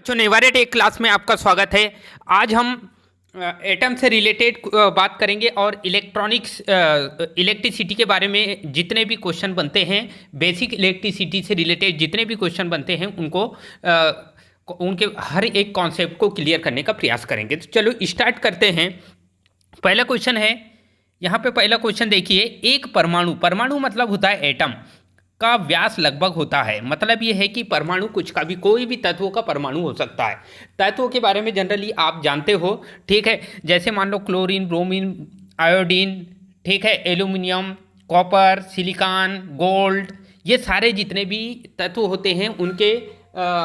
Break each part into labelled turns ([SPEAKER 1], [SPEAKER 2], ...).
[SPEAKER 1] बच्चों नेवारेट एक क्लास में आपका स्वागत है। आज हम एटम से रिलेटेड बात करेंगे और इलेक्ट्रॉनिक्स इलेक्ट्रिसिटी के बारे में जितने भी क्वेश्चन बनते हैं, बेसिक इलेक्ट्रिसिटी से रिलेटेड जितने भी क्वेश्चन बनते हैं उनको उनके हर एक कॉन्सेप्ट को क्लियर करने का प्रयास करेंगे। तो चलो स्टार्ट करते हैं। पहला क्वेश्चन है, यहाँ पे पहला क्वेश्चन देखिए, एक परमाणु, परमाणु मतलब होता है एटम का व्यास लगभग होता है। मतलब ये है कि परमाणु कुछ का भी, कोई भी तत्वों का परमाणु हो सकता है। तत्वों के बारे में जनरली आप जानते हो, ठीक है। जैसे मान लो क्लोरीन, ब्रोमीन, आयोडीन, ठीक है, एल्यूमिनियम, कॉपर, सिलिकॉन, गोल्ड, ये सारे जितने भी तत्व होते हैं उनके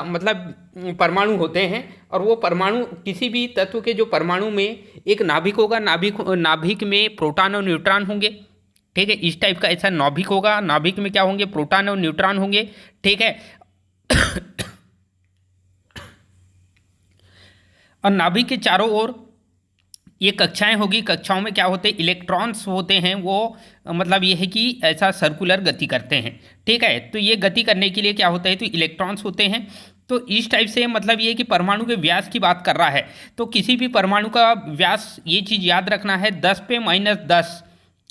[SPEAKER 1] मतलब परमाणु होते हैं। और वो परमाणु, किसी भी तत्व के जो परमाणु में एक नाभिक होगा, नाभिक में प्रोटॉन और न्यूट्रॉन होंगे, ठीक है। इस टाइप का ऐसा नाभिक होगा, नाभिक में क्या होंगे, प्रोटॉन और न्यूट्रॉन होंगे, ठीक है। और नाभिक के चारों ओर ये कक्षाएं होगी, कक्षाओं में क्या होते हैं, इलेक्ट्रॉन्स होते हैं। वो मतलब ये है कि ऐसा सर्कुलर गति करते हैं, ठीक है। तो ये गति करने के लिए क्या होता है, तो इलेक्ट्रॉन्स होते हैं। तो इस टाइप से मतलब ये कि परमाणु के व्यास की बात कर रहा है। तो किसी भी परमाणु का व्यास, ये चीज़ याद रखना है, 10 पे -10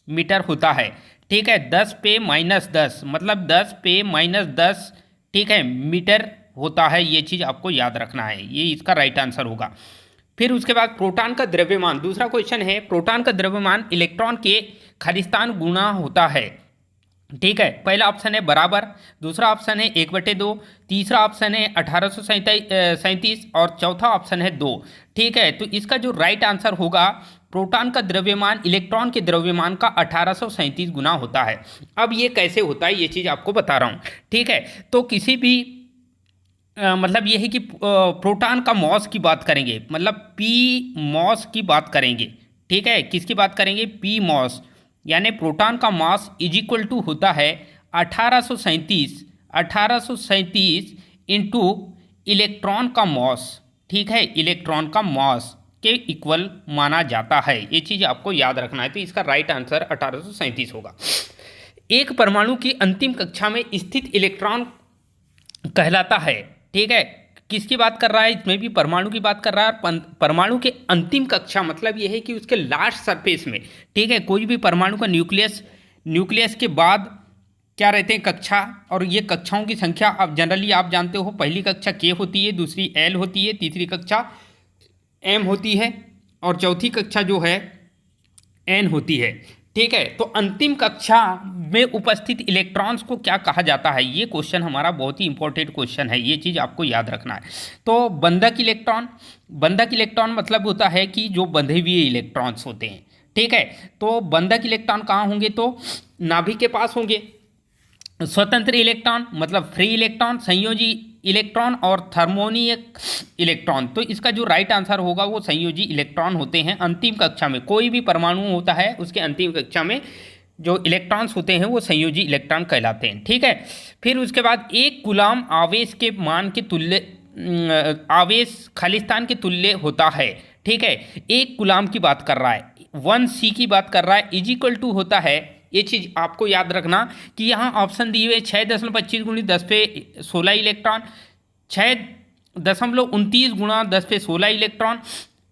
[SPEAKER 1] मीटर होता है, ठीक है। 10 पे -10 मतलब 10 पे -10, ठीक है, मीटर होता है। ये चीज़ आपको याद रखना है, ये इसका राइट आंसर होगा। फिर उसके बाद प्रोटॉन का द्रव्यमान, दूसरा क्वेश्चन है, प्रोटॉन का द्रव्यमान इलेक्ट्रॉन के खालिस्तान गुणा होता है, ठीक है। पहला ऑप्शन है बराबर, दूसरा ऑप्शन है 1/2, तीसरा ऑप्शन है 1837 और चौथा ऑप्शन है 2, ठीक है। तो इसका जो राइट आंसर होगा, प्रोटॉन का द्रव्यमान इलेक्ट्रॉन के द्रव्यमान का 1837 गुना होता है। अब ये कैसे होता है, ये चीज़ आपको बता रहा हूँ, ठीक है। तो किसी भी मतलब ये है कि प्रोटॉन का मॉस की बात करेंगे, मतलब पी मॉस की बात करेंगे, ठीक है। किसकी बात करेंगे, पी मॉस, यानी प्रोटॉन का मास इज इक्वल टू होता है 1837 इंटू इलेक्ट्रॉन का मॉस, ठीक है। इलेक्ट्रॉन का मॉस के इक्वल माना जाता है, ये चीज़ आपको याद रखना है। तो इसका राइट आंसर 1837 होगा। एक परमाणु की अंतिम कक्षा में स्थित इलेक्ट्रॉन कहलाता है, ठीक है। किसकी बात कर रहा है, इसमें भी परमाणु की बात कर रहा है। परमाणु के अंतिम कक्षा मतलब ये है कि उसके लास्ट सरफेस में, ठीक है। कोई भी परमाणु का न्यूक्लियस के बाद क्या रहते हैं, कक्षा। और ये कक्षाओं की संख्या आप जनरली आप जानते हो, पहली कक्षा K होती है, दूसरी L होती है, तीसरी कक्षा M होती है और चौथी कक्षा जो है N होती है, ठीक है। तो अंतिम कक्षा में उपस्थित इलेक्ट्रॉन्स को क्या कहा जाता है, ये क्वेश्चन हमारा बहुत ही इंपॉर्टेंट क्वेश्चन है, ये चीज़ आपको याद रखना है। तो बंधक इलेक्ट्रॉन मतलब होता है कि जो बंधे हुए इलेक्ट्रॉन्स होते हैं, ठीक है। तो बंधक इलेक्ट्रॉन कहाँ होंगे, तो नाभिक के पास होंगे। स्वतंत्र इलेक्ट्रॉन मतलब फ्री इलेक्ट्रॉन, संयोजी इलेक्ट्रॉन और थर्मोनिक इलेक्ट्रॉन। तो इसका जो राइट आंसर होगा वो संयोजी इलेक्ट्रॉन होते हैं। अंतिम कक्षा में कोई भी परमाणु होता है, उसके अंतिम कक्षा में जो इलेक्ट्रॉन्स होते हैं वो संयोजी इलेक्ट्रॉन कहलाते हैं, ठीक है। फिर उसके बाद एक कूलाम आवेश के मान के तुल्य, आवेश खालिस्तान के तुल्य होता है, ठीक है। एक कूलाम की बात कर रहा है, 1C की बात कर रहा है, इज इक्वल टू होता है, ये चीज़ आपको याद रखना कि यहाँ ऑप्शन दिए हुए 6.25 × 10⁻16 इलेक्ट्रॉन, 6.29 × 10⁻16 इलेक्ट्रॉन,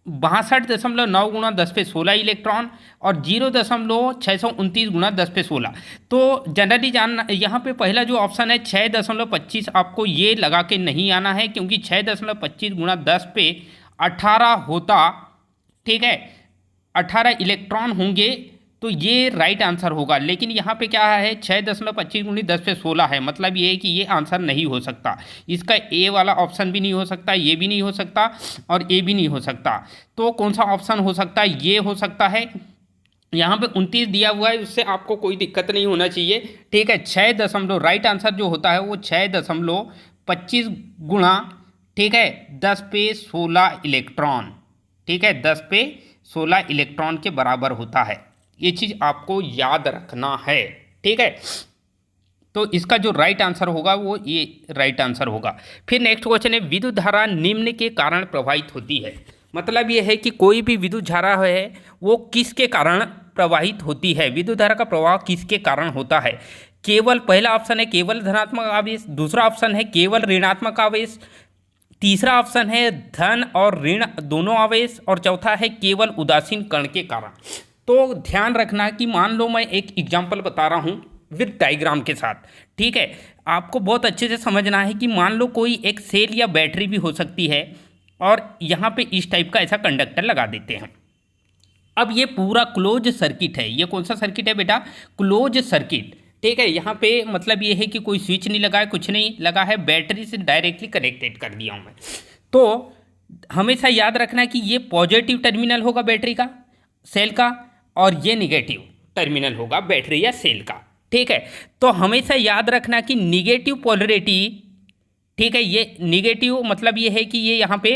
[SPEAKER 1] 62.9 × 10⁻16 इलेक्ट्रॉन और 0.629 × 10⁻16। तो जनरली जानना, यहाँ पे पहला जो ऑप्शन है 6.25, आपको ये लगा के नहीं आना है, क्योंकि 6.25 × 10⁻18 होता, ठीक है, 18 इलेक्ट्रॉन होंगे, तो ये राइट आंसर होगा। लेकिन यहाँ पे क्या है, 6.25 × 10⁻16 है, मतलब ये है कि ये आंसर नहीं हो सकता। इसका ए वाला ऑप्शन भी नहीं हो सकता, ये भी नहीं हो सकता और ए भी नहीं हो सकता। तो कौन सा ऑप्शन हो सकता है, ये हो सकता है। यहाँ पे 29 दिया हुआ है, उससे आपको कोई दिक्कत नहीं होना चाहिए, ठीक है। 6 राइट आंसर जो होता है वो 6.25 गुणा, ठीक है, 10⁻16 इलेक्ट्रॉन, ठीक है, 10⁻16 इलेक्ट्रॉन के बराबर होता है। ये चीज़ आपको याद रखना है, ठीक है। तो इसका जो राइट आंसर होगा वो ये राइट आंसर होगा। फिर नेक्स्ट क्वेश्चन है, विद्युत धारा निम्न के कारण प्रवाहित होती है। मतलब ये है कि कोई भी विद्युत धारा है वो किसके कारण प्रवाहित होती है, विद्युत धारा का प्रवाह किसके कारण होता है। केवल पहला ऑप्शन है केवल धनात्मक आवेश, दूसरा ऑप्शन है केवल ऋणात्मक आवेश, तीसरा ऑप्शन है धन और ऋण दोनों आवेश, और चौथा है केवल उदासीन कण के कारण। तो ध्यान रखना कि मान लो मैं एक एग्जांपल बता रहा हूँ विद डायग्राम के साथ, ठीक है। आपको बहुत अच्छे से समझना है कि मान लो कोई एक सेल या बैटरी भी हो सकती है, और यहाँ पे इस टाइप का ऐसा कंडक्टर लगा देते हैं। अब ये पूरा क्लोज सर्किट है। ये कौन सा सर्किट है बेटा? क्लोज सर्किट, ठीक है। यहाँ पे मतलब ये है कि कोई स्विच नहीं लगा है, कुछ नहीं लगा है, बैटरी से डायरेक्टली कनेक्टेड कर दिया हूँ मैं। तो हमेशा याद रखना कि ये पॉजिटिव टर्मिनल होगा बैटरी का, सेल का, और ये निगेटिव टर्मिनल होगा बैटरी या सेल का, ठीक है। तो हमेशा याद रखना कि निगेटिव पोलरिटी, ठीक है, ये निगेटिव मतलब ये है कि ये यहाँ पे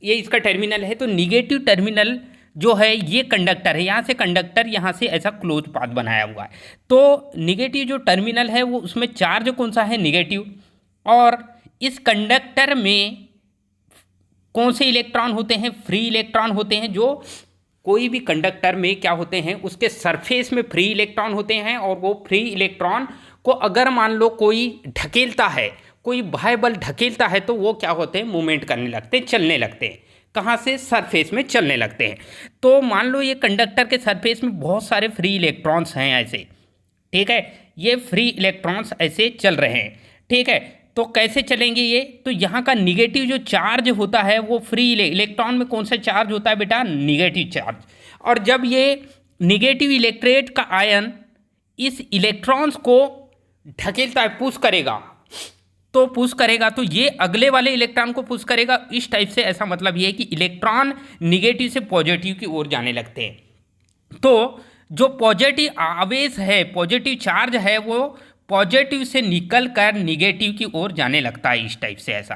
[SPEAKER 1] ये इसका टर्मिनल है, तो निगेटिव टर्मिनल जो है ये कंडक्टर है, यहाँ से कंडक्टर, यहाँ से ऐसा क्लोज पाथ बनाया हुआ है। तो निगेटिव जो टर्मिनल है वो उसमें चार्ज कौन सा है? निगेटिव। और इस कंडक्टर में कौन से इलेक्ट्रॉन होते हैं? फ्री इलेक्ट्रॉन होते हैं। जो कोई भी कंडक्टर में क्या होते हैं, उसके सरफेस में फ्री इलेक्ट्रॉन होते हैं, और वो फ्री इलेक्ट्रॉन को अगर मान लो कोई ढकेलता है, कोई बाह्य बल ढकेलता है, तो वो क्या होते हैं? मूवमेंट करने लगते हैं, चलने लगते हैं। कहाँ से? सरफेस में चलने लगते हैं। तो मान लो ये कंडक्टर के सरफेस में बहुत सारे फ्री इलेक्ट्रॉन्स हैं ऐसे, ठीक है, ये फ्री इलेक्ट्रॉन्स ऐसे चल रहे हैं, ठीक है। तो कैसे चलेंगे ये? तो यहाँ का निगेटिव जो चार्ज होता है वो फ्री इलेक्ट्रॉन में कौन सा चार्ज होता है बेटा? Negative charge. और जब ये निगेटिव इलेक्ट्रेट का आयन इस इलेक्ट्रॉन्स को ढकेलता है, पुश करेगा, तो पुश करेगा तो ये अगले वाले इलेक्ट्रॉन को पुश करेगा, इस टाइप से। ऐसा मतलब ये है कि इलेक्ट्रॉन निगेटिव से पॉजिटिव की ओर जाने लगते हैं। तो जो पॉजिटिव आवेश है, पॉजिटिव चार्ज है, वो पॉजिटिव से निकल कर निगेटिव की ओर जाने लगता है, इस टाइप से ऐसा,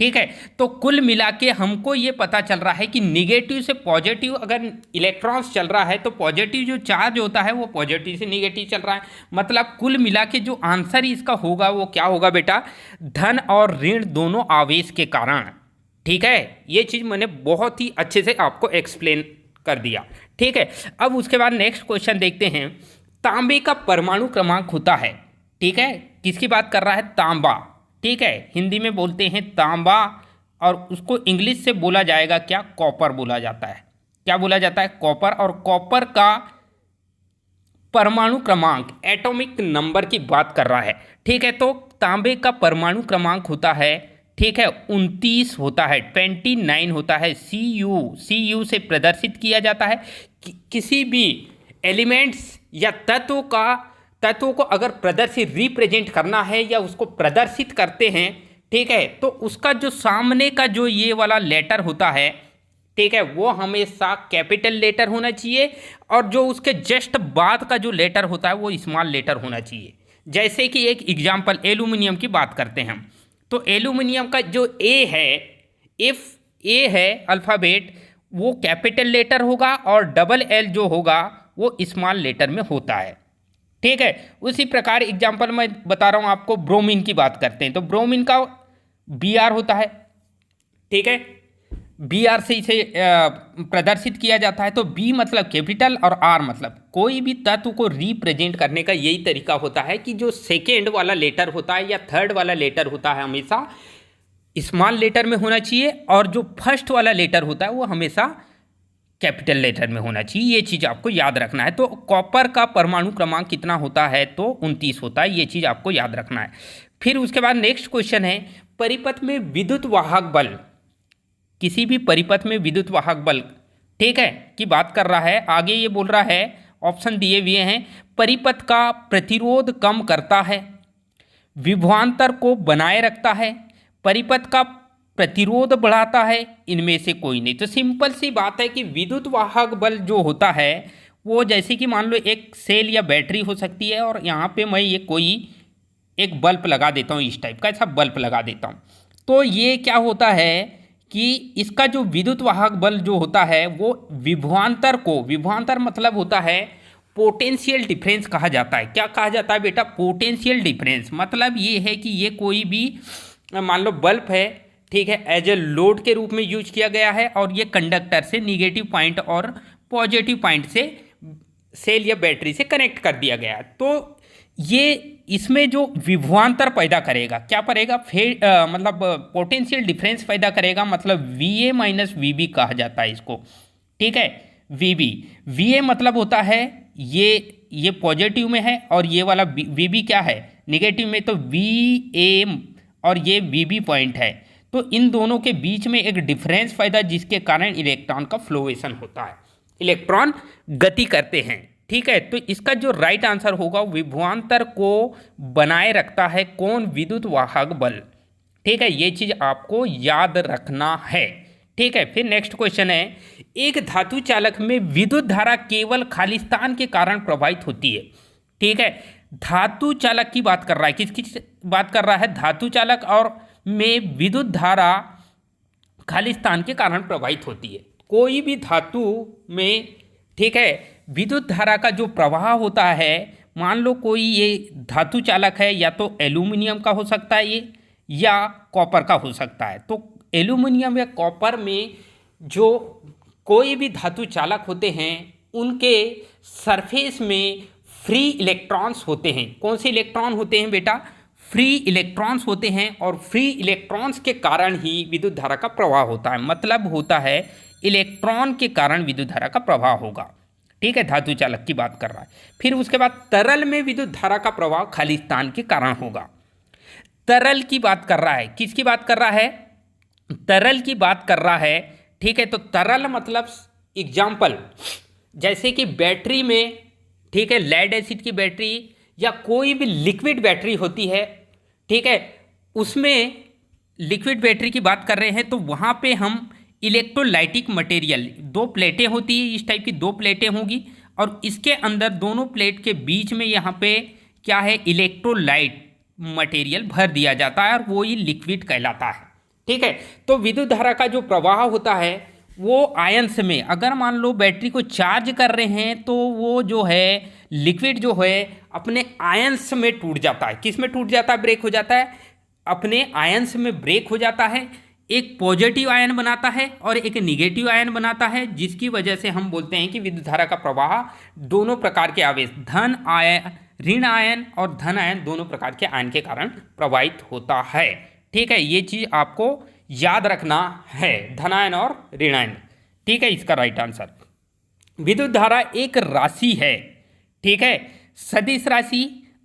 [SPEAKER 1] ठीक है। तो कुल मिला के हमको ये पता चल रहा है कि निगेटिव से पॉजिटिव अगर इलेक्ट्रॉन्स चल रहा है, तो पॉजिटिव जो चार्ज होता है वो पॉजिटिव से निगेटिव चल रहा है। मतलब कुल मिला के जो आंसर इसका होगा वो क्या होगा बेटा? धन और ऋण दोनों आवेश के कारण, ठीक है। ये चीज़ मैंने बहुत ही अच्छे से आपको एक्सप्लेन कर दिया, ठीक है। अब उसके बाद नेक्स्ट क्वेश्चन देखते हैं। तांबे का परमाणु क्रमांक होता है, ठीक है, किसकी बात कर रहा है? तांबा, ठीक है। हिंदी में बोलते हैं तांबा, और उसको इंग्लिश से बोला जाएगा क्या? कॉपर बोला जाता है। क्या बोला जाता है? कॉपर। और कॉपर का परमाणु क्रमांक, एटॉमिक नंबर की बात कर रहा है, ठीक है। तो तांबे का परमाणु क्रमांक होता है, ठीक है, 29 होता है, 29 होता है। Cu से प्रदर्शित किया जाता है। किसी भी एलिमेंट्स या तत्व को अगर प्रदर्शित रिप्रेजेंट करना है या उसको प्रदर्शित करते हैं, ठीक है, तो उसका जो सामने का जो ये वाला लेटर होता है, ठीक है, वो हमेशा कैपिटल लेटर होना चाहिए, और जो उसके जस्ट बाद का जो लेटर होता है वो स्मॉल लेटर होना चाहिए। जैसे कि एक एग्जांपल एल्यूमिनियम की बात करते हैं हम, तो एल्यूमिनियम का जो ए है, ए है अल्फ़ाबेट, वो कैपिटल लेटर होगा, और डबल एल जो होगा वो स्मॉल लेटर में होता है, ठीक है। उसी प्रकार एग्जांपल मैं बता रहा हूँ आपको, ब्रोमीन की बात करते हैं, तो ब्रोमीन का Br होता है, ठीक है, Br से इसे प्रदर्शित किया जाता है। तो B मतलब कैपिटल और R मतलब कोई भी तत्व को रिप्रेजेंट करने का यही तरीका होता है कि जो सेकेंड वाला लेटर होता है या थर्ड वाला लेटर होता है हमेशा स्मॉल लेटर में होना चाहिए, और जो फर्स्ट वाला लेटर होता है वो हमेशा कैपिटल लेटर में होना चाहिए। ये चीज़ आपको याद रखना है। तो कॉपर का परमाणु क्रमांक कितना होता है? तो 29 होता है। ये चीज़ आपको याद रखना है। फिर उसके बाद नेक्स्ट क्वेश्चन है, परिपथ में विद्युत वाहक बल, किसी भी परिपथ में विद्युत वाहक बल, ठीक है, की बात कर रहा है। आगे ये बोल रहा है, ऑप्शन दिए हुए हैं, परिपथ का प्रतिरोध कम करता है, विभवांतर को बनाए रखता है, परिपथ का प्रतिरोध बढ़ाता है, इनमें से कोई नहीं। तो सिंपल सी बात है कि विद्युत वाहक बल जो होता है वो जैसे कि मान लो एक सेल या बैटरी हो सकती है, और यहाँ पे मैं ये कोई एक बल्ब लगा देता हूँ, इस टाइप का ऐसा बल्ब लगा देता हूँ। तो ये क्या होता है कि इसका जो विद्युत वाहक बल जो होता है वो विभवांतर को, विभवांतर मतलब होता है पोटेंशियल डिफरेंस कहा जाता है। क्या कहा जाता है बेटा? Potential difference. मतलब ये है कि ये कोई भी मान लो बल्ब है, ठीक है, एज ए लोड के रूप में यूज किया गया है, और ये कंडक्टर से निगेटिव पॉइंट और पॉजिटिव पॉइंट से सेल या बैटरी से कनेक्ट कर दिया गया है। तो ये इसमें जो विभवांतर पैदा करेगा, क्या करेगा, मतलब पोटेंशियल डिफरेंस पैदा करेगा, मतलब V A minus V B कहा जाता है इसको। ठीक है, वी बी, वी ए मतलब होता है ये पॉजिटिव में है और ये वाला वी बी क्या है, निगेटिव में, तो वी ए और ये वी बी पॉइंट है, तो इन दोनों के बीच में एक डिफरेंस पैदा, जिसके कारण इलेक्ट्रॉन का फ्लोएशन होता है, इलेक्ट्रॉन गति करते हैं। ठीक है, तो इसका जो राइट आंसर होगा, विभवांतर को बनाए रखता है कौन, विद्युत वाहक बल। ठीक है, ये चीज आपको याद रखना है। ठीक है, फिर नेक्स्ट क्वेश्चन है, एक धातु चालक में विद्युत धारा केवल खालिस्तान के कारण प्रवाहित होती है। ठीक है, धातु चालक की बात कर रहा है, किसकी बात कर रहा है, धातु चालक और में विद्युत धारा खालिस्तान के कारण प्रवाहित होती है। कोई भी धातु में, ठीक है, विद्युत धारा का जो प्रवाह होता है, मान लो कोई ये धातु चालक है, या तो एल्यूमिनियम का हो सकता है ये, या कॉपर का हो सकता है। तो एल्यूमिनियम या कॉपर में जो कोई भी धातु चालक होते हैं, उनके सरफेस में फ्री इलेक्ट्रॉन्स होते हैं। कौन से इलेक्ट्रॉन होते हैं बेटा, फ्री इलेक्ट्रॉन्स होते हैं, और फ्री इलेक्ट्रॉन्स के कारण ही विद्युत धारा का प्रवाह होता है, मतलब होता है इलेक्ट्रॉन के कारण विद्युत धारा का प्रवाह होगा। ठीक है, धातु चालक की बात कर रहा है। फिर उसके बाद तरल में विद्युत धारा का प्रवाह खालिस्तान के कारण होगा। तरल की बात कर रहा है, किसकी बात कर रहा है, तरल की बात कर रहा है। ठीक है, तो तरल मतलब एग्जाम्पल, जैसे कि बैटरी में, ठीक है, लेड एसिड की बैटरी या कोई भी लिक्विड बैटरी होती है, ठीक है, उसमें लिक्विड बैटरी की बात कर रहे हैं, तो वहाँ पे हम इलेक्ट्रोलाइटिक मटेरियल, दो प्लेटें होती है, इस टाइप की दो प्लेटें होंगी, और इसके अंदर दोनों प्लेट के बीच में यहाँ पे क्या है, इलेक्ट्रोलाइट मटेरियल भर दिया जाता है, और वो ही लिक्विड कहलाता है। ठीक है, तो विद्युत धारा का जो प्रवाह होता है वो आयंस में, अगर मान लो बैटरी को चार्ज कर रहे हैं, तो वो जो है लिक्विड जो है अपने आयंस में टूट जाता है। किस में टूट जाता है, ब्रेक हो जाता है, अपने आयंस में ब्रेक हो जाता है। एक पॉजिटिव आयन बनाता है और एक निगेटिव आयन बनाता है, जिसकी वजह से हम बोलते हैं कि विद्युत धारा का प्रवाह दोनों प्रकार के आवेश, धन आयन, ऋण आयन और धन आयन, दोनों प्रकार के आयन के कारण प्रवाहित होता है। ठीक है, ये चीज आपको याद रखना है, धनायन और ऋणायन। ठीक है, इसका राइट आंसर, विद्युत धारा एक राशि है। ठीक है, सदिश राशि,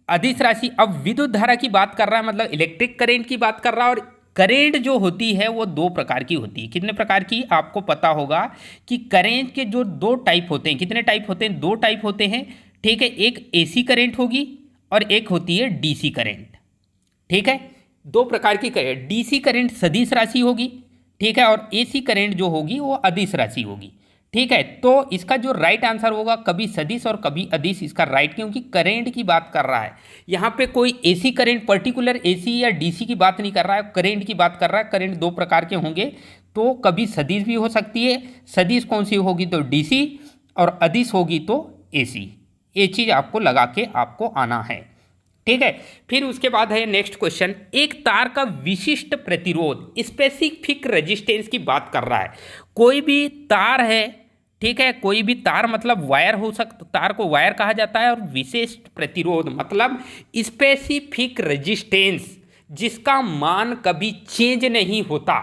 [SPEAKER 1] अदिश राशि। अब विद्युत धारा की बात कर रहा है, मतलब इलेक्ट्रिक करंट की बात कर रहा है, और करेंट जो होती है वो दो प्रकार की होती है। कितने प्रकार की, आपको पता होगा कि करेंट के जो दो टाइप होते हैं, कितने टाइप होते हैं, दो टाइप होते हैं। ठीक है, एक एसी करंट होगी और एक होती है डीसी करंट। ठीक है, दो प्रकार की करंट, डीसी करंट सदिश राशि होगी, ठीक है, और एसी करंट जो होगी वो अदिश राशि होगी। ठीक है, तो इसका जो राइट आंसर होगा, कभी सदिश और कभी अदिश, इसका राइट, क्योंकि करंट की बात कर रहा है यहाँ पे, कोई एसी करंट, पर्टिकुलर एसी या डीसी की बात नहीं कर रहा है, करंट की बात कर रहा है। करंट दो प्रकार के होंगे, तो कभी सदिश भी हो सकती है। सदिश कौन सी होगी, तो डीसी, और अदिश होगी तो एसी। ये चीज़ आपको लगा के आपको आना है। ठीक है, फिर उसके बाद है नेक्स्ट क्वेश्चन, एक तार का विशिष्ट प्रतिरोध, स्पेसिफिक रेजिस्टेंस की बात कर रहा है। कोई भी तार है, ठीक है, कोई भी तार मतलब वायर हो सकता, तार को वायर कहा जाता है, और विशिष्ट प्रतिरोध मतलब स्पेसिफिक रेजिस्टेंस, जिसका मान कभी चेंज नहीं होता।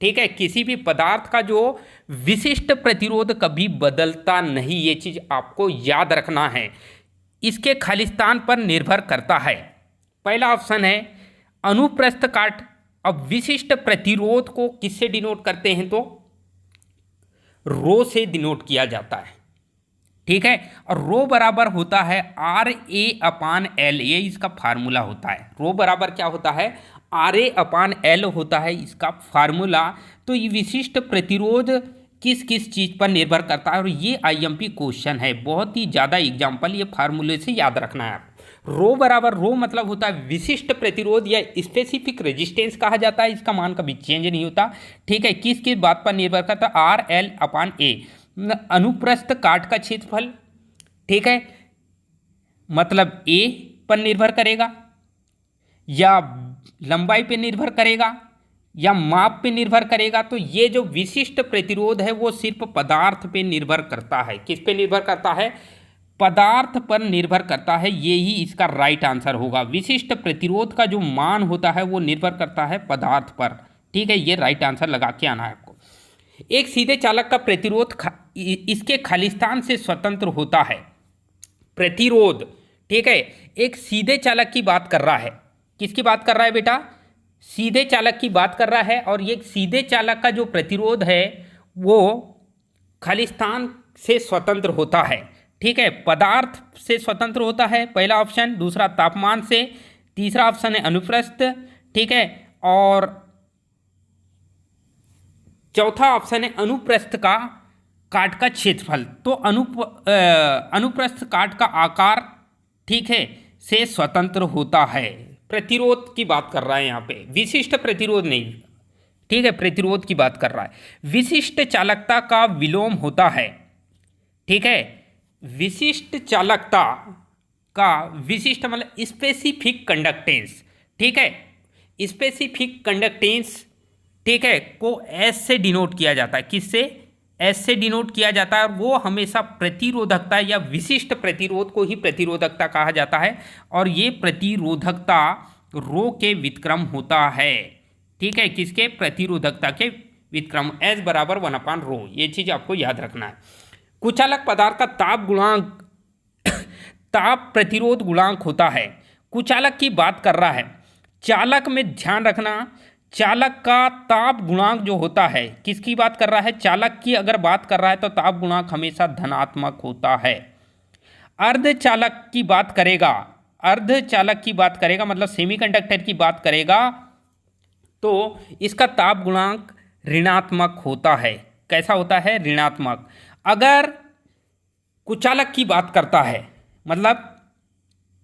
[SPEAKER 1] ठीक है, किसी भी पदार्थ का जो विशिष्ट प्रतिरोध कभी बदलता नहीं, ये चीज आपको याद रखना है। इसके खालिस्तान पर निर्भर करता है। पहला ऑप्शन है अनुप्रस्थ काट। अब विशिष्ट प्रतिरोध को किससे डिनोट करते हैं, तो रो से डिनोट किया जाता है। ठीक है, और रो बराबर होता है RA/L, ये इसका फार्मूला होता है। रो बराबर क्या होता है, RA/L होता है इसका फार्मूला। तो ये विशिष्ट प्रतिरोध किस किस चीज़ पर निर्भर करता है, और ये IMP क्वेश्चन है, बहुत ही ज़्यादा एग्जाम्पल ये फार्मूले से याद रखना है आपको। रो बराबर, रो मतलब होता है विशिष्ट प्रतिरोध या स्पेसिफिक रेजिस्टेंस कहा जाता है, इसका मान कभी चेंज नहीं होता। ठीक है, किस किस बात पर निर्भर करता है, RL/A, अनुप्रस्थ काट का क्षेत्रफल, ठीक है, मतलब A पर निर्भर करेगा, या लंबाई पे निर्भर करेगा, या माप पे निर्भर करेगा। तो ये जो विशिष्ट प्रतिरोध है वो सिर्फ पदार्थ पे निर्भर करता है। किस पे निर्भर करता है, पदार्थ पर निर्भर करता है, ये ही इसका राइट आंसर होगा। विशिष्ट प्रतिरोध का जो मान होता है वो निर्भर करता है पदार्थ पर। ठीक है, ये राइट आंसर लगा के आना है आपको। एक सीधे चालक का प्रतिरोध इसके खालिस्तान से स्वतंत्र होता है। प्रतिरोध, ठीक है, एक सीधे चालक की बात कर रहा है। किसकी बात कर रहा है बेटा? सीधे चालक की बात कर रहा है। और ये सीधे चालक का जो प्रतिरोध है वो खालिस्तान से स्वतंत्र होता है। ठीक है, पदार्थ से स्वतंत्र होता है, पहला ऑप्शन। दूसरा तापमान से। तीसरा ऑप्शन है अनुप्रस्थ। ठीक है, और चौथा ऑप्शन है अनुप्रस्थ का काट का क्षेत्रफल। तो अनुप्रस्थ काट का आकार, ठीक है, से स्वतंत्र होता है। प्रतिरोध की बात कर रहा है यहाँ पे, विशिष्ट प्रतिरोध नहीं। ठीक है, प्रतिरोध की बात कर रहा है। विशिष्ट चालकता का विलोम होता है। ठीक है, विशिष्ट चालकता का, विशिष्ट मतलब स्पेसिफिक कंडक्टेंस। ठीक है, स्पेसिफिक कंडक्टेंस, ठीक है, को एस से डिनोट किया जाता है। किससे? एस से डिनोट किया जाता है। और वो हमेशा प्रतिरोधकता या विशिष्ट प्रतिरोध को ही प्रतिरोधकता कहा जाता है। और ये प्रतिरोधकता रो के व्युत्क्रम होता है। ठीक है, किसके? प्रतिरोधकता के व्युत्क्रम, एस बराबर 1/रो। ये चीज़ आपको याद रखना है। कुचालक पदार्थ का ताप गुणांक ताप प्रतिरोध गुणांक होता है। कुचालक की बात कर रहा है। चालक में ध्यान रखना, चालक का ताप गुणांक जो होता है, किसकी बात कर रहा है? चालक की अगर बात कर रहा है तो ताप गुणांक हमेशा धनात्मक होता है। अर्धचालक की बात करेगा, अर्धचालक की बात करेगा मतलब सेमीकंडक्टर की बात करेगा तो इसका ताप गुणांक ऋणात्मक होता है। कैसा होता है? ऋणात्मक। अगर कुचालक की बात करता है, मतलब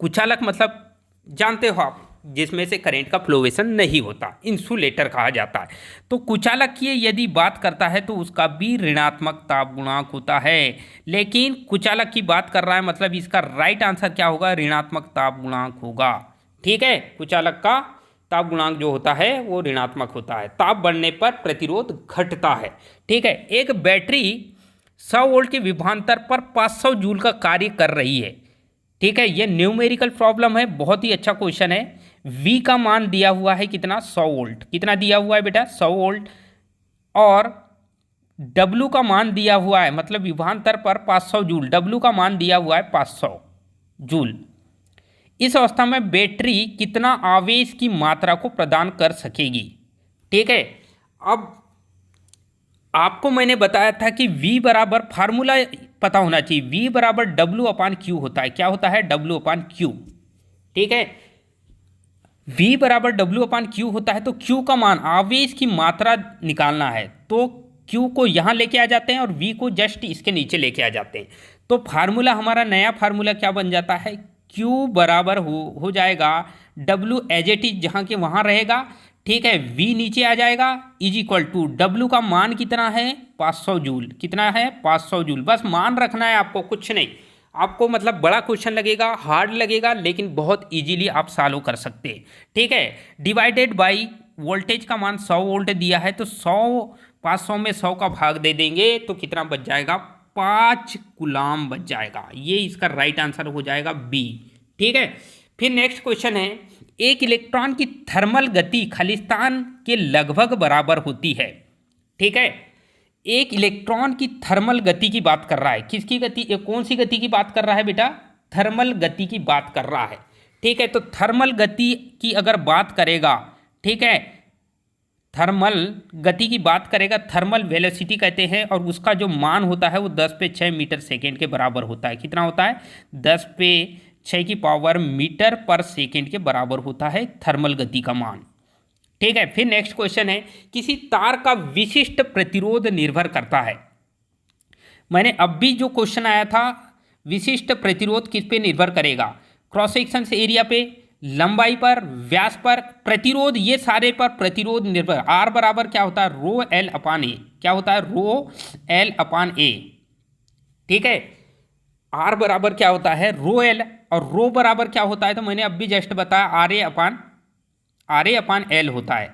[SPEAKER 1] कुचालक मतलब जानते हो आप, जिसमें से करंट का फ्लोवेशन नहीं होता, इंसुलेटर कहा जाता है। तो कुचालक की यदि बात करता है तो उसका भी ऋणात्मक ताप गुणांक होता है। लेकिन कुचालक की बात कर रहा है मतलब इसका राइट आंसर क्या होगा? ऋणात्मक ताप गुणांक होगा। ठीक है, कुचालक का ताप गुणांक जो होता है वो ऋणात्मक होता है। ताप बढ़ने पर प्रतिरोध घटता है। ठीक है, एक बैटरी 100 वोल्ट के विभवांतर पर 500 जूल का कार्य कर रही है। ठीक है, ये न्यूमेरिकल प्रॉब्लम है, बहुत ही अच्छा क्वेश्चन है। V का मान दिया हुआ है कितना? 100 वोल्ट। कितना दिया हुआ है बेटा? 100 वोल्ट। और W का मान दिया हुआ है, मतलब विभवांतर पर 500 जूल। W का मान दिया हुआ है 500 जूल। इस अवस्था में बैटरी कितना आवेश की मात्रा को प्रदान कर सकेगी? ठीक है, अब आपको मैंने बताया था कि V बराबर, फार्मूला पता होना चाहिए, V बराबर W/Q होता है। क्या होता है? W/Q। ठीक है, V बराबर W/Q होता है। तो Q का मान, आवेश की मात्रा निकालना है तो Q को यहाँ लेके आ जाते हैं और V को जस्ट इसके नीचे लेके आ जाते हैं। तो फार्मूला, हमारा नया फार्मूला क्या बन जाता है? Q बराबर हो जाएगा W एज इट इज, जहाँ के वहाँ रहेगा। ठीक है, V नीचे आ जाएगा, इज इक्वल टू W का मान कितना है? 500 जूल। कितना है? 500 जूल। बस मान रखना है आपको, कुछ नहीं। आपको मतलब बड़ा क्वेश्चन लगेगा, हार्ड लगेगा, लेकिन बहुत इजीली आप सॉल्व कर सकते हैं। ठीक है, डिवाइडेड बाय वोल्टेज का मान 100 वोल्ट दिया है तो 500 में 100 का भाग दे देंगे तो कितना बच जाएगा? 5 कूलाम बच जाएगा। ये इसका राइट आंसर हो जाएगा बी। ठीक है, फिर नेक्स्ट क्वेश्चन है, एक इलेक्ट्रॉन की थर्मल गति खालिस्तान के लगभग बराबर होती है। ठीक है, एक इलेक्ट्रॉन की थर्मल गति की बात कर रहा है। किसकी गति? कौन सी गति की बात कर रहा है बेटा? थर्मल गति की बात कर रहा है। ठीक है, तो थर्मल गति की अगर बात करेगा, ठीक है, थर्मल गति की बात करेगा, थर्मल वेलोसिटी कहते हैं, और उसका जो मान होता है वो 10/6 मीटर सेकेंड के बराबर होता है। कितना होता है? 10/6 की पावर मीटर पर सेकेंड के बराबर होता है थर्मल गति का मान। ठीक है, फिर नेक्स्ट क्वेश्चन है, किसी तार का विशिष्ट प्रतिरोध निर्भर करता है। मैंने अब भी जो क्वेश्चन आया था, विशिष्ट प्रतिरोध किस पे निर्भर करेगा? क्रॉस सेक्शन से एरिया पे, लंबाई पर, व्यास पर, प्रतिरोध, ये सारे पर प्रतिरोध निर्भर। आर बराबर क्या होता है? रो एल अपान ए। क्या होता है? रो एल अपान ए। ठीक है, आर बराबर क्या होता है? Rho L. और रो बराबर क्या होता है? तो मैंने अब भी जस्ट बताया, आर ए अपान एल होता है।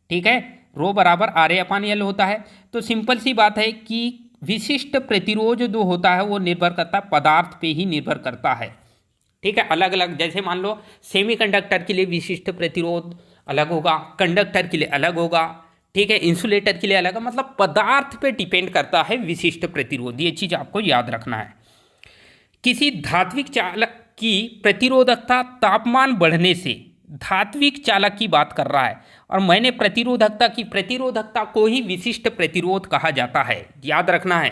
[SPEAKER 1] ठीक है, रो बराबर आर ए अपान एल होता है। तो सिंपल सी बात है कि विशिष्ट प्रतिरोध जो होता है वो निर्भर करता है पदार्थ पे ही निर्भर करता है। ठीक है, अलग अलग, जैसे मान लो सेमीकंडक्टर के लिए विशिष्ट प्रतिरोध अलग होगा, कंडक्टर के लिए अलग होगा, ठीक है, इंसुलेटर के लिए अलग है, मतलब पदार्थ पे डिपेंड करता है विशिष्ट प्रतिरोध। ये चीज़ आपको याद रखना है। किसी धात्विक चालक की प्रतिरोधकता तापमान बढ़ने से, धात्विक चालक की बात कर रहा है, और मैंने प्रतिरोधकता को ही विशिष्ट प्रतिरोध कहा जाता है, याद रखना है।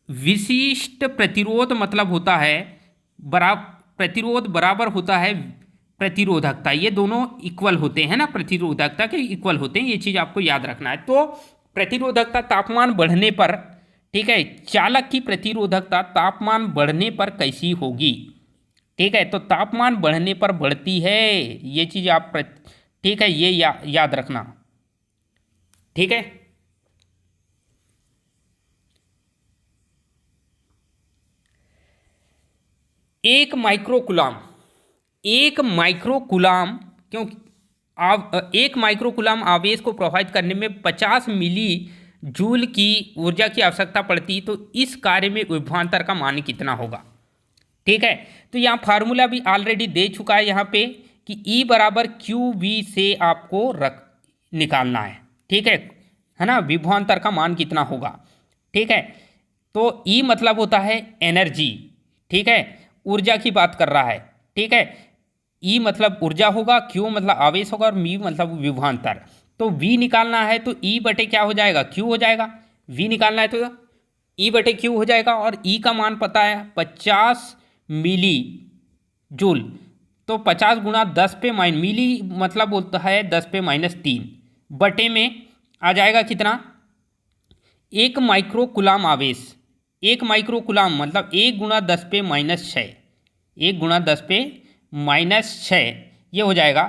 [SPEAKER 1] विशिष्ट प्रतिरोध मतलब होता है प्रतिरोध बराबर होता है प्रतिरोधकता, ये दोनों इक्वल होते हैं ना, प्रतिरोधकता के इक्वल होते हैं, ये चीज़ आपको याद रखना है। तो प्रतिरोधकता तापमान बढ़ने पर, ठीक है, चालक की प्रतिरोधकता तापमान बढ़ने पर कैसी होगी? ठीक है, तो तापमान बढ़ने पर बढ़ती है, ये चीज़ आप ठीक है, ये याद रखना। ठीक है, एक माइक्रोकुलाम क्यों एक माइक्रोकुलाम आवेश को प्रभावित करने में 50 मिली जूल की ऊर्जा की आवश्यकता पड़ती, तो इस कार्य में विभवांतर का मान कितना होगा? ठीक है, तो यहाँ फार्मूला भी ऑलरेडी दे चुका है यहाँ पे कि E बराबर क्यू वी से आपको निकालना है। ठीक है ना, विभवांतर का मान कितना होगा? ठीक है, तो E मतलब होता है एनर्जी, ठीक है, ऊर्जा की बात कर रहा है। ठीक है, E मतलब ऊर्जा होगा, Q मतलब आवेश होगा, और मी मतलब विभवांतर। तो V निकालना है तो E बटे क्या हो जाएगा? Q हो जाएगा। V निकालना है तो E बटे Q हो जाएगा, और E का मान पता है 50 मिली जूल, तो 50 गुणा 10 पे माइनस, मिली मतलब होता है 10 पे -3 बटे में आ जाएगा कितना? 1 माइक्रोकुलाम आवेश, 1 माइक्रोकुलाम मतलब 1 गुणा 10 पे -6, 1 गुणा 10 पे -6 ये हो जाएगा।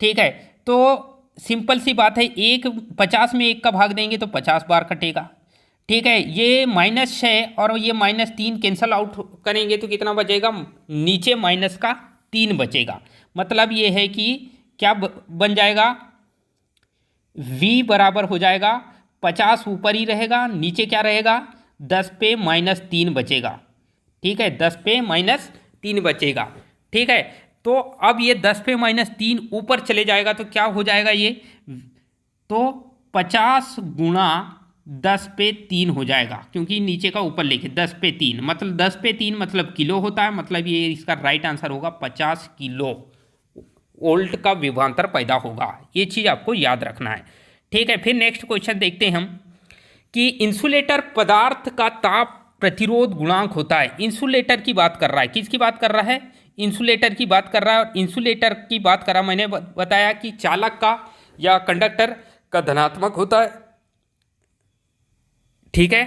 [SPEAKER 1] ठीक है, तो सिंपल सी बात है, 50 में 1 का भाग देंगे तो 50 बार कटेगा। ठीक है, ये -6 और ये -3 कैंसल आउट करेंगे तो कितना बचेगा? नीचे -3 बचेगा। मतलब ये है कि क्या बन जाएगा? V बराबर हो जाएगा 50 ऊपर ही रहेगा, नीचे क्या रहेगा? 10 पे -3 बचेगा। ठीक है, 10 पे -3 बचेगा। ठीक है, तो अब ये 10 पे -3 ऊपर चले जाएगा तो क्या हो जाएगा ये? तो 50 गुणा 10 पे 3 हो जाएगा, क्योंकि नीचे का ऊपर लेके 10 पे 3 मतलब 10 पे 3 मतलब किलो होता है, मतलब ये इसका राइट आंसर होगा 50 किलो वोल्ट का विभवांतर पैदा होगा। ये चीज़ आपको याद रखना है। ठीक है, फिर नेक्स्ट क्वेश्चन देखते हैं हम कि इंसुलेटर पदार्थ का ताप प्रतिरोध गुणांक होता है। इंसुलेटर की बात कर रहा है, किसकी बात कर रहा है? इंसुलेटर की बात कर रहा है। और इंसुलेटर की बात कर रहा, मैंने बताया कि चालक का या कंडक्टर का धनात्मक होता है, ठीक है,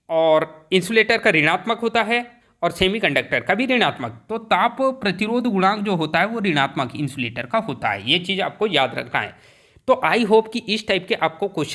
[SPEAKER 1] और इंसुलेटर का ऋणात्मक होता है, और सेमीकंडक्टर का भी ऋणात्मक। तो ताप प्रतिरोध गुणांक जो होता है वो ऋणात्मक इंसुलेटर का होता है। ये चीज़ आपको याद रखना है। तो आई होप कि इस टाइप के आपको क्वेश्चन